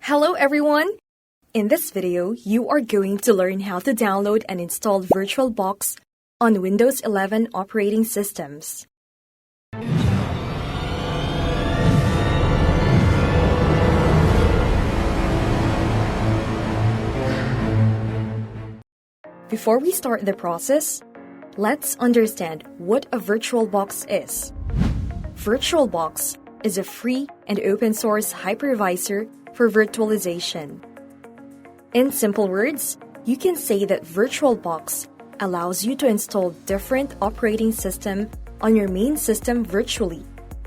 Hello everyone! In this video, you are going to learn how to download and install Virtualbox on Windows 11 operating systems. Before we start the process, let's understand what a Virtualbox is. Virtualbox is a free and open-source hypervisor for virtualization. In simple words, you can say that Virtualbox allows you to install different operating systems on your main system virtually.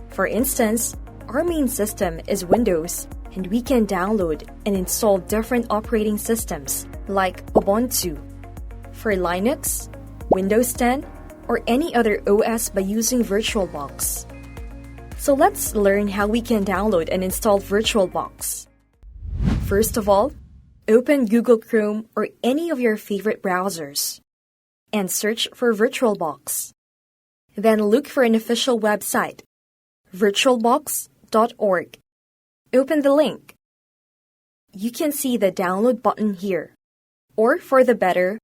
For instance, our main system is Windows, and we can download and install different operating systems like Ubuntu, for Linux, Windows 10, or any other OS by using Virtualbox. So let's learn how we can download and install Virtualbox. First of all, open Google Chrome or any of your favorite browsers and search for Virtualbox. Then look for an official website, virtualbox.org. Open the link. You can see the download button here. Or for the better,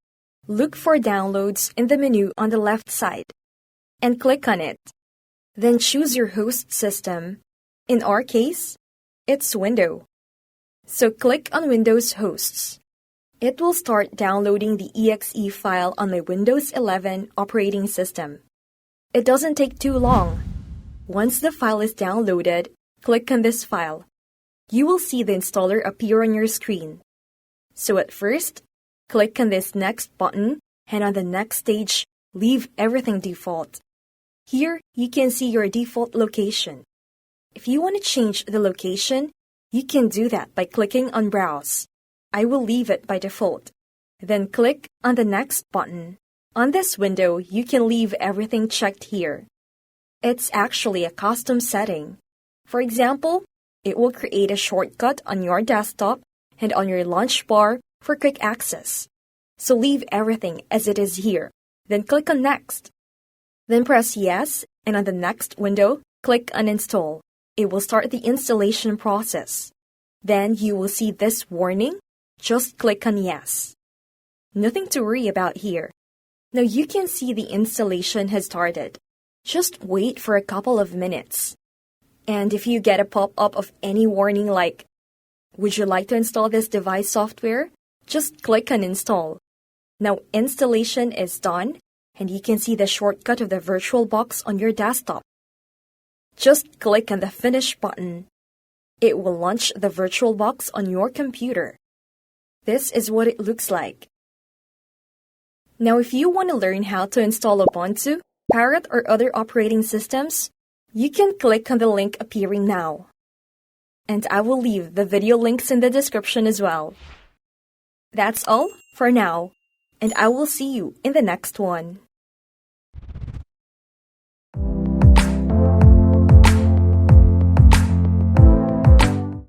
look for downloads in the menu on the left side and click on it. Then choose your host system. In our case, it's Windows. So click on Windows Hosts. It will start downloading the exe file on my Windows 11 operating system. It doesn't take too long. Once the file is downloaded, click on this file. You will see the installer appear on your screen. So at first, click on this Next button, and on the next stage, leave everything default. Here, you can see your default location. If you want to change the location, you can do that by clicking on Browse. I will leave it by default. Then click on the Next button. On this window, you can leave everything checked here. It's actually a custom setting. For example, it will create a shortcut on your desktop and on your launch bar for quick access. So leave everything as it is here. Then click on Next. Then press Yes, and on the next window, click on Install. It will start the installation process. Then you will see this warning. Just click on Yes. Nothing to worry about here. Now you can see the installation has started. Just wait for a couple of minutes. And if you get a pop-up of any warning like, "Would you like to install this device software?" just click on Install. Now installation is done, and you can see the shortcut of the Virtualbox on your desktop. Just click on the Finish button. It will launch the Virtualbox on your computer. This is what it looks like. Now if you want to learn how to install Ubuntu, Parrot, or other operating systems, you can click on the link appearing now. And I will leave the video links in the description as well. That's all for now, and I will see you in the next one.